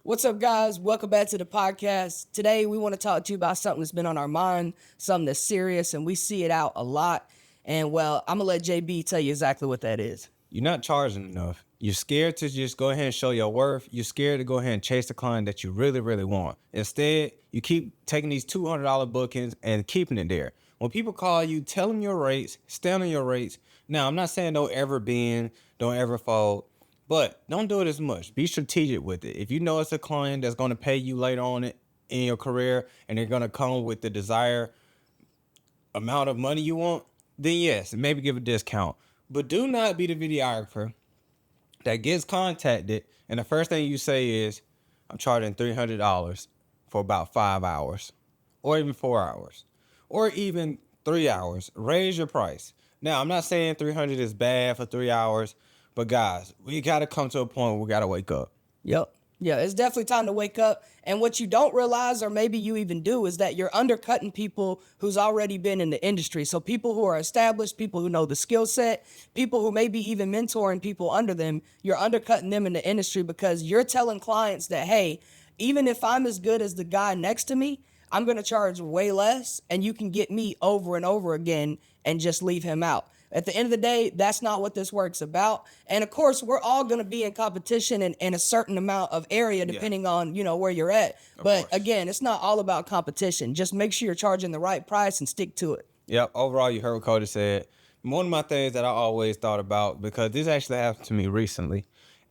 What's up, guys? Welcome back to the podcast. Today, we want to talk to you about something that's been on our mind, something that's serious, and we see it out a lot. And, well, I'm going to let JB tell you exactly what that is. You're not charging enough. You're scared to just go ahead and show your worth. You're scared to go ahead and chase the client that you really, really want. Instead, you keep taking these $200 bookings and keeping it there. When people call you, tell them your rates, stand on your rates. Now, I'm not saying don't ever bend, don't ever fold, but don't do it as much. Be strategic with it. If you know it's a client that's going to pay you later on in your career and they're going to come with the desired amount of money you want, then yes, maybe give a discount. But do not be the videographer that gets contacted and the first thing you say is, I'm charging $300 for about 5 hours or even 4 hours or even 3 hours. Raise your price. Now, I'm not saying 300 is bad for 3 hours, but guys, we got to come to a point where we got to wake up. Yep. Yeah, it's definitely time to wake up. And what you don't realize, or maybe you even do, is that you're undercutting people who's already been in the industry. So people who are established, people who know the skill set, people who may be even mentoring people under them, you're undercutting them in the industry because you're telling clients that, hey, even if I'm as good as the guy next to me, I'm going to charge way less and you can get me over and over again and just leave him out. At the end of the day, that's not what this work's about. And of course, we're all going to be in competition in a certain amount of area, depending on, where you're at. But again, it's not all about competition. Just make sure you're charging the right price and stick to it. Yep. Overall, you heard what Cody said. One of my things that I always thought about, because this actually happened to me recently.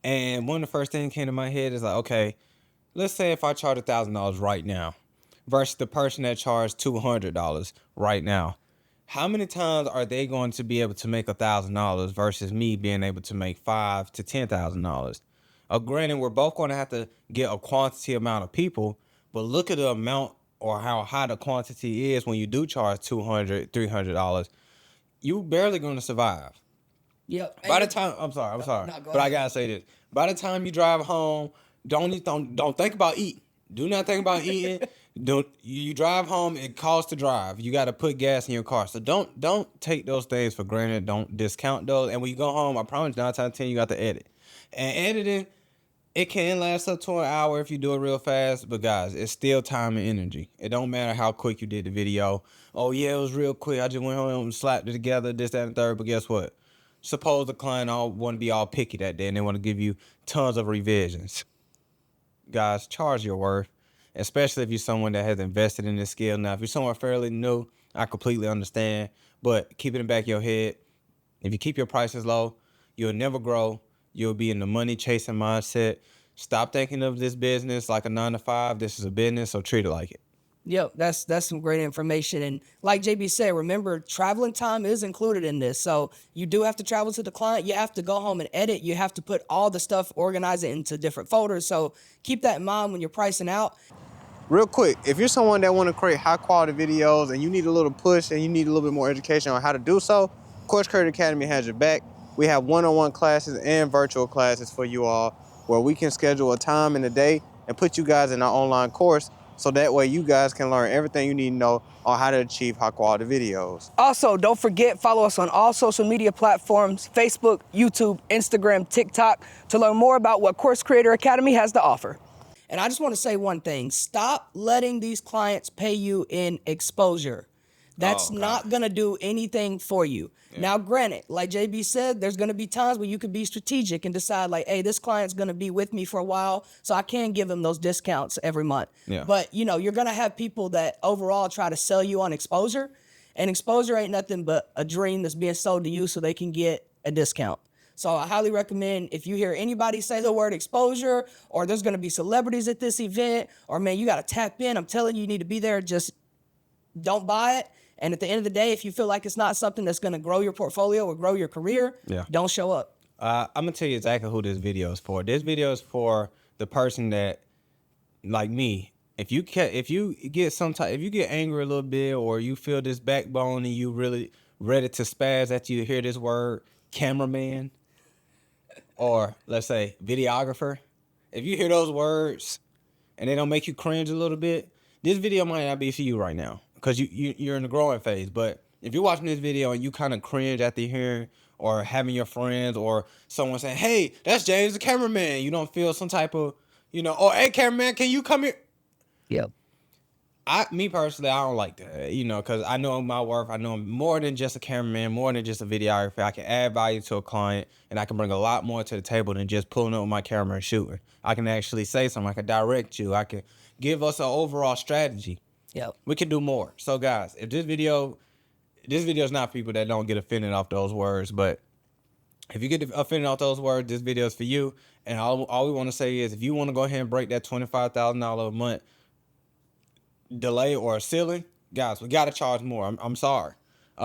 And one of the first things that came to my head is like, okay, let's say if I charge $1,000 right now versus the person that charged $200 right now. How many times are they going to be able to make $1,000 versus me being able to make $5,000 to $10,000? Granted, we're both going to have to get a quantity amount of people, but look at the amount or how high the quantity is when you do charge $200, $300. You barely going to survive. Yep. By the time, I'm sorry, but I gotta say this. By the time you drive home, don't think about eating. Do not think about eating. You drive home, it costs to drive. You got to put gas in your car. So don't take those things for granted. Don't discount those. And when you go home, I promise 9 times out of 10 you got to edit. And editing, it can last up to an hour if you do it real fast. But guys, it's still time and energy. It don't matter how quick you did the video. Oh yeah, it was real quick. I just went home and slapped it together, this, that, and third. But guess what? Suppose the client want to be all picky that day and they want to give you tons of revisions. Guys, charge your worth. Especially if you're someone that has invested in this skill. Now, if you're someone fairly new, I completely understand. But keep it in the back of your head. If you keep your prices low, you'll never grow. You'll be in the money chasing mindset. Stop thinking of this business like a 9-to-5. This is a business, so treat it like it. Yep, that's some great information. And like JB said, remember, traveling time is included in this. So you do have to travel to the client. You have to go home and edit. You have to put all the stuff, organize it into different folders. So keep that in mind when you're pricing out. Real quick, if you're someone that want to create high quality videos and you need a little push and you need a little bit more education on how to do so, Course Creator Academy has your back. We have one-on-one classes and virtual classes for you all where we can schedule a time in the day and put you guys in our online course so that way you guys can learn everything you need to know on how to achieve high quality videos. Also, don't forget, follow us on all social media platforms, Facebook, YouTube, Instagram, TikTok, to learn more about what Course Creator Academy has to offer. And I just want to say one thing. Stop letting these clients pay you in exposure. That's not going to do anything for you. Yeah. Now, granted, like JB said, there's going to be times where you could be strategic and decide like, hey, this client's going to be with me for a while, so I can give them those discounts every month. Yeah. But, you're going to have people that overall try to sell you on exposure, and exposure ain't nothing but a dream that's being sold to you so they can get a discount. So I highly recommend if you hear anybody say the word exposure or there's going to be celebrities at this event or, man, you got to tap in. I'm telling you, you need to be there. Just don't buy it. And at the end of the day, if you feel like it's not something that's going to grow your portfolio or grow your career, don't show up. I'm going to tell you exactly who this video is for. This video is for the person that, like me, if you get angry a little bit or you feel this backbone and you really ready to spaz after you hear this word, cameraman, or let's say videographer, if you hear those words and they don't make you cringe a little bit, this video might not be for you right now because you're in the growing phase. But if you're watching this video and you kind of cringe after hearing or having your friends or someone saying, hey, that's James the cameraman, you don't feel some type of, You know, or hey, cameraman, can you come here? Yep. Me personally, I don't like that, you know, because I know my worth. I know I'm more than just a cameraman, more than just a videographer. I can add value to a client, and I can bring a lot more to the table than just pulling up with my camera and shooting. I can actually say something. I can direct you. I can give us an overall strategy. Yep. We can do more. So, guys, if this video is not for people that don't get offended off those words, but if you get offended off those words, this video is for you. And all we want to say is, if you want to go ahead and break that $25,000 a month delay or a ceiling, guys, we got to charge more. I'm sorry.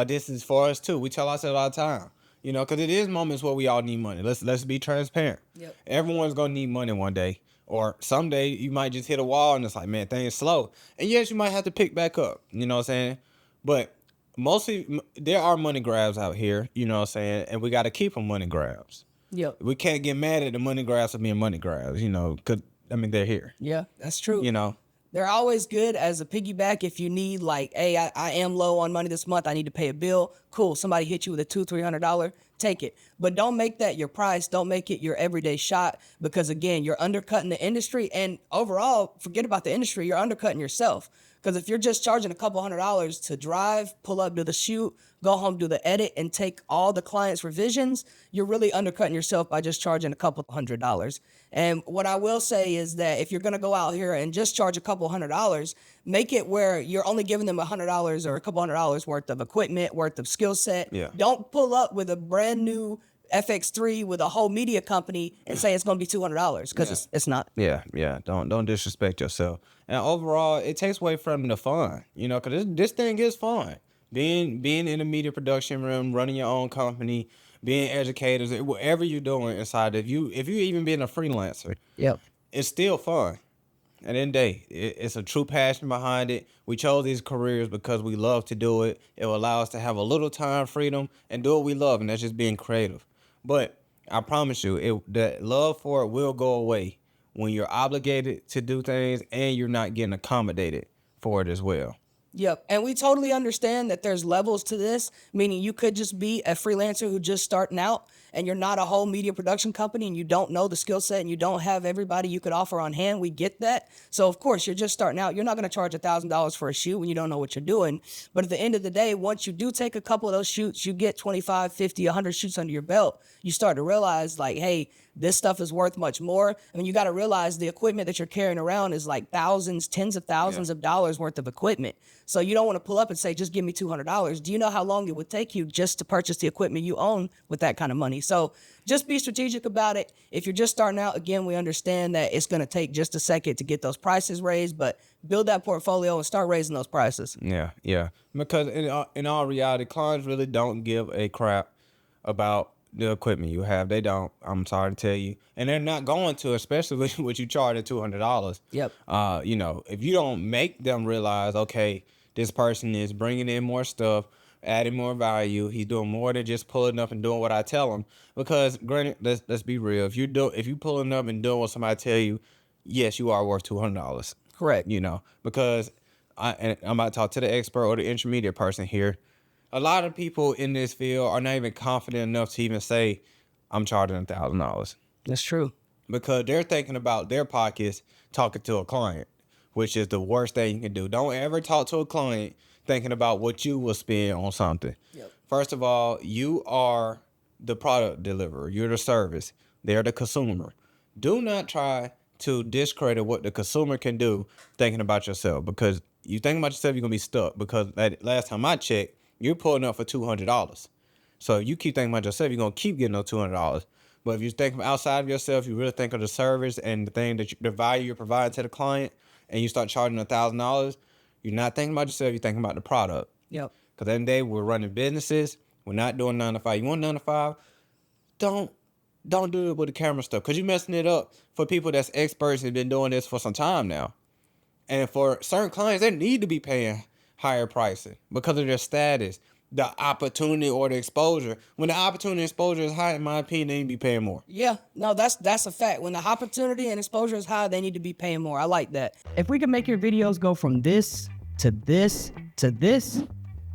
This is for us too. We tell ourselves all the time, you know, because it is moments where we all need money. Let's be transparent. Yep. Everyone's gonna need money one day, or someday you might just hit a wall and it's like, man, things slow. And yes, you might have to pick back up. You know what I'm saying? But mostly there are money grabs out here. You know what I'm saying? And we got to keep them money grabs. Yep. We can't get mad at the money grabs for being money grabs. You know, because I mean they're here. Yeah, that's true. You know. They're always good as a piggyback if you need, like, hey, I am low on money this month. I need to pay a bill. Cool. Somebody hit you with a $200-$300. Take it. But don't make that your price. Don't make it your everyday shot because, again, you're undercutting the industry. And overall, forget about the industry. You're undercutting yourself. Because if you're just charging a couple $100 to drive, pull up, do the shoot, go home, do the edit, and take all the client's revisions, you're really undercutting yourself by just charging a couple $100. And what I will say is that if you're going to go out here and just charge a couple $100, make it where you're only giving them $100 or a couple $100 worth of equipment, worth of skill set. Yeah. Don't pull up with a brand new FX3 with a whole media company and say it's going to be $200 because it's not. Yeah. Don't disrespect yourself. And overall, it takes away from the fun, you know, because this thing is fun. Being in a media production room, running your own company, being educators, whatever you're doing inside. If you even being a freelancer, Yep. it's still fun. At the end of the day, it's a true passion behind it. We chose these careers because we love to do it. It will allow us to have a little time freedom and do what we love, and that's just being creative. But I promise you, the love for it will go away when you're obligated to do things and you're not getting accommodated for it as well. Yep. And we totally understand that there's levels to this, meaning you could just be a freelancer who just starting out and you're not a whole media production company and you don't know the skill set and you don't have everybody you could offer on hand. We get that. So, of course, you're just starting out. You're not going to charge $1,000 for a shoot when you don't know what you're doing. But at the end of the day, once you do take a couple of those shoots, you get 25, 50, 100 shoots under your belt, you start to realize, like, hey, this stuff is worth much more. I mean, you got to realize the equipment that you're carrying around is like thousands, tens of thousands of dollars worth of equipment. So you don't want to pull up and say, just give me $200. Do you know how long it would take you just to purchase the equipment you own with that kind of money? So just be strategic about it. If you're just starting out, again, we understand that it's going to take just a second to get those prices raised, but build that portfolio and start raising those prices. Yeah. Because in all reality, clients really don't give a crap about the equipment you have. They don't. I'm sorry to tell you. And they're not going to, especially with what you charge at $200. Yep. You know, if you don't make them realize, okay, this person is bringing in more stuff, adding more value. He's doing more than just pulling up and doing what I tell him. Because granted, let's be real. If you pulling up and doing what somebody tell you, yes, you are worth $200. Correct. You know, because I'm about to talk to the expert or the intermediate person here. A lot of people in this field are not even confident enough to even say, I'm charging $1,000. That's true. Because they're thinking about their pockets talking to a client, which is the worst thing you can do. Don't ever talk to a client thinking about what you will spend on something. Yep. First of all, you are the product deliverer. You're the service. They're the consumer. Do not try to discredit what the consumer can do thinking about yourself. Because you think about yourself, you're going to be stuck. Because last time I checked, you're pulling up for $200. So if you keep thinking about yourself, you're going to keep getting those $200. But if you think outside of yourself, you really think of the service and the thing that the value you're providing to the client, and you start charging $1,000, you're not thinking about yourself, you're thinking about the product. Yep. Because at the end of the day, we're running businesses. We're not doing 9 to 5. You want 9 to 5? Don't do it with the camera stuff, because you're messing it up for people that's experts and been doing this for some time now. And for certain clients, they need to be paying higher pricing because of their status, the opportunity or the exposure. When the opportunity and exposure is high, in my opinion, they need to be paying more. Yeah, no, that's a fact. When the opportunity and exposure is high, they need to be paying more. I like that. If we could make your videos go from this to this to this,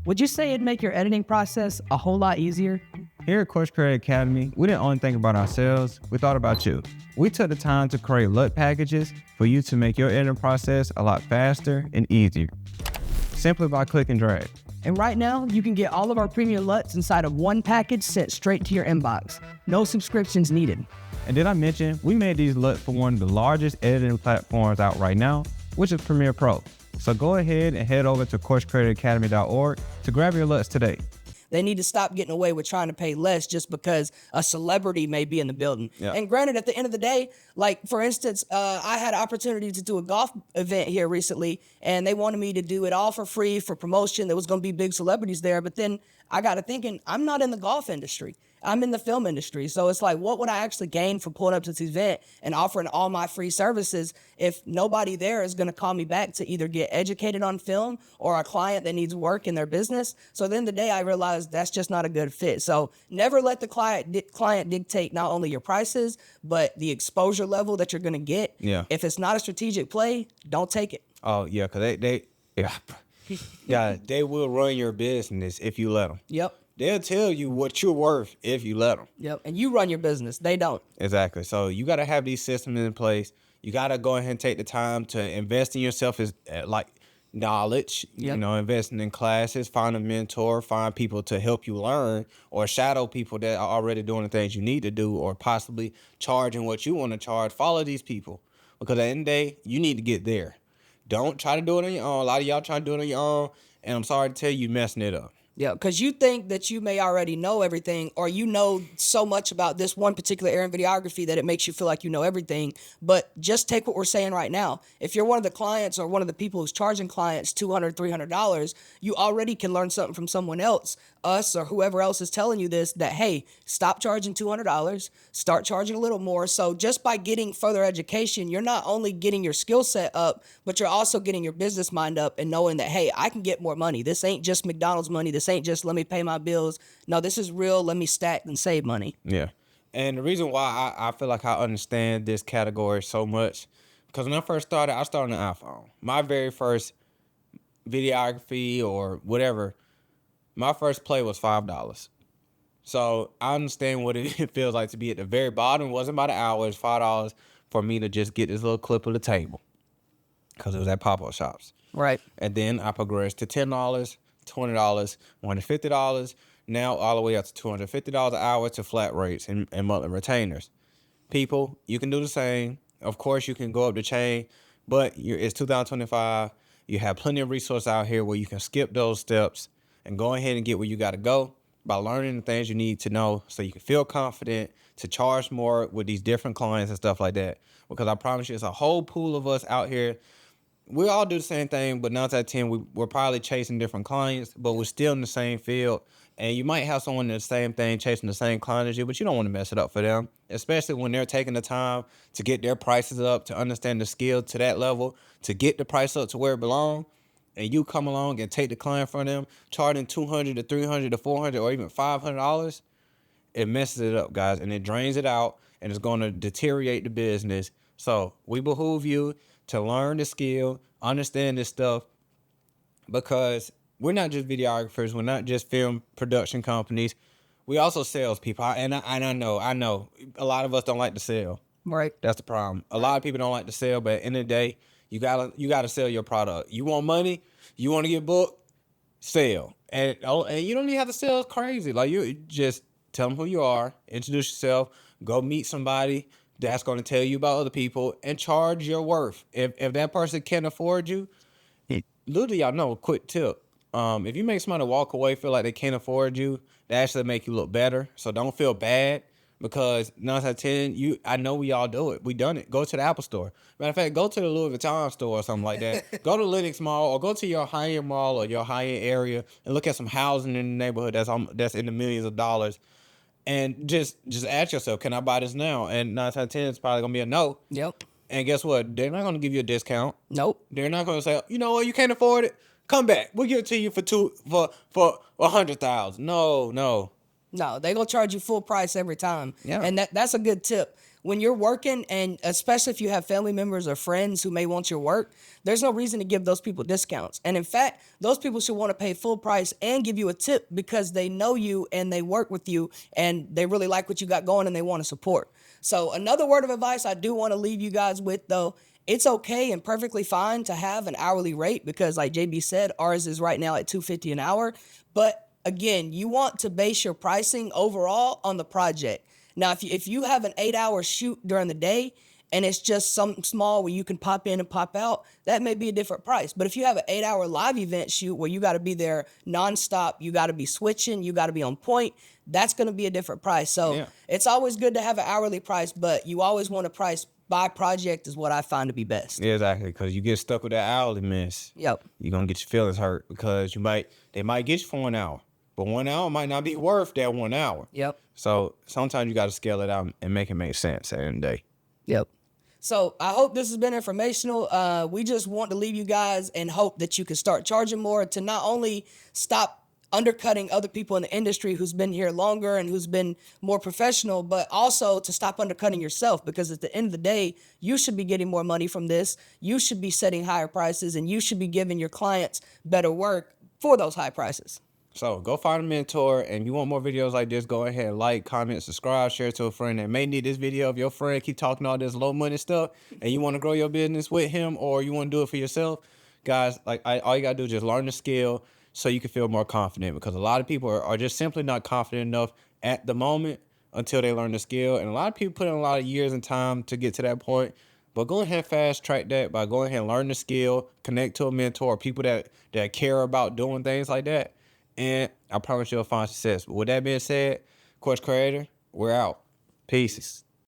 would you say it'd make your editing process a whole lot easier? Here at Course Creator Academy, we didn't only think about ourselves, we thought about you. We took the time to create LUT packages for you to make your editing process a lot faster and easier, simply by click and drag. And right now, you can get all of our premium LUTs inside of one package sent straight to your inbox. No subscriptions needed. And did I mention, we made these LUTs for one of the largest editing platforms out right now, which is Premiere Pro. So go ahead and head over to CourseCreatorAcademy.org to grab your LUTs today. They need to stop getting away with trying to pay less just because a celebrity may be in the building. Yeah. And granted, at the end of the day, like for instance, I had an opportunity to do a golf event here recently, and they wanted me to do it all for free for promotion. There was going to be big celebrities there, but then I got to thinking, I'm not in the golf industry. I'm in the film industry. So it's like, what would I actually gain from pulling up to this event and offering all my free services if nobody there is going to call me back to either get educated on film or a client that needs work in their business? So then the day I realized that's just not a good fit. So never let the client dictate not only your prices, but the exposure level that you're going to get. Yeah. If it's not a strategic play, don't take it. Oh, yeah, because they will run your business if you let them. Yep. They'll tell you what you're worth if you let them. Yep. And you run your business. They don't. Exactly. So you got to have these systems in place. You got to go ahead and take the time to invest in yourself as like knowledge, Yep. Investing in classes, find a mentor, find people to help you learn, or shadow people that are already doing the things you need to do, or possibly charging what you want to charge. Follow these people, because at the end of the day, you need to get there. Don't try to do it on your own. A lot of y'all try to do it on your own, and I'm sorry to tell you, messing it up. Yeah, because you think that you may already know everything, or you know so much about this one particular area in videography that it makes you feel like you know everything. But just take what we're saying right now. If you're one of the clients or one of the people who's charging clients $200, $300, you already can learn something from someone else, us or whoever else is telling you this, that, hey, stop charging $200, start charging a little more. So just by getting further education, you're not only getting your skill set up, but you're also getting your business mind up and knowing that, hey, I can get more money. This ain't just McDonald's money. This ain't just let me pay my bills. No, this is real. Let me stack and save money. Yeah. And the reason why I feel like I understand this category so much, because when I first started, I started on an iPhone. My very first videography or whatever, my first play was $5. So I understand what it feels like to be at the very bottom. It wasn't by the hour. It's $5 for me to just get this little clip of the table, because it was at pop-up shops. Right. And then I progressed to $10, $20, $150, now all the way up to $250 an hour to flat rates and monthly retainers. People, you can do the same. Of course, you can go up the chain, but it's 2025. You have plenty of resources out here where you can skip those steps and go ahead and get where you got to go by learning the things you need to know so you can feel confident to charge more with these different clients and stuff like that. Because I promise you, it's a whole pool of us out here. We all do the same thing, but 9 out of 10, we're probably chasing different clients, but we're still in the same field. And you might have someone in the same thing chasing the same client as you, but you don't want to mess it up for them, especially when they're taking the time to get their prices up, to understand the skill to that level, to get the price up to where it belongs. And you come along and take the client from them, charging $200 to $300 to $400 or even $500, it messes it up, guys, and it drains it out, and it's going to deteriorate the business. So we behoove you to learn the skill, understand this stuff, because we're not just videographers, we're not just film production companies, we also salespeople. And I know a lot of us don't like to sell. Right. That's the problem. A lot of people don't like to sell, but at the end of the day, you gotta sell your product. You want money, you want to get booked, sell. And you don't even have to sell crazy. Like, you just tell them who you are, introduce yourself, go meet somebody that's going to tell you about other people, and charge your worth. If that person can't afford you, literally, y'all know, a quick tip. If you make somebody walk away, feel like they can't afford you, that actually make you look better. So don't feel bad, because 9 out of 10, I know we all do it. We done it. Go to the Apple store. Matter of fact, go to the Louis Vuitton store or something like that. Go to Lenox Mall, or go to your high-end mall or your high-end area and look at some housing in the neighborhood that's in the millions of dollars. And just ask yourself, can I buy this now? And 9 out of 10, it's probably going to be a no. Yep. And guess what? They're not going to give you a discount. Nope. They're not going to say, you know what, you can't afford it? Come back. We'll give it to you for $100,000. No. No, they gonna charge you full price every time. Yeah. And that's a good tip. when you're working, and especially if you have family members or friends who may want your work, there's no reason to give those people discounts. And in fact, those people should want to pay full price and give you a tip because they know you and they work with you and they really like what you got going and they want to support. So another word of advice I do want to leave you guys with, though, it's okay and perfectly fine to have an hourly rate because, like JB said, ours is right now at $250 an hour. But again, you want to base your pricing overall on the project. Now, if you have an 8-hour shoot during the day and it's just something small where you can pop in and pop out, that may be a different price. But if you have an 8-hour live event shoot where you got to be there nonstop, you got to be switching, you got to be on point, that's going to be a different price. So it's always good to have an hourly price, but you always want to price by project is what I find to be best. Yeah, exactly. Because you get stuck with that hourly miss. Yep. You're going to get your feelings hurt because they might get you for 1 hour. But 1 hour might not be worth that 1 hour. Yep. So sometimes you got to scale it out and make it make sense at the end of the day. Yep. So I hope this has been informational. We just want to leave you guys and hope that you can start charging more to not only stop undercutting other people in the industry who's been here longer and who's been more professional, but also to stop undercutting yourself, because at the end of the day, you should be getting more money from this. You should be setting higher prices and you should be giving your clients better work for those high prices. So go find a mentor, and you want more videos like this, go ahead, like, comment, subscribe, share it to a friend that may need this video. If your friend keep talking all this low money stuff and you want to grow your business with him or you want to do it for yourself, guys, all you got to do is just learn the skill so you can feel more confident, because a lot of people are just simply not confident enough at the moment until they learn the skill. And a lot of people put in a lot of years and time to get to that point. But go ahead and fast track that by going ahead and learn the skill, connect to a mentor, people that care about doing things like that. And I promise you'll find success. But with that being said, Course Creator, we're out. Peace.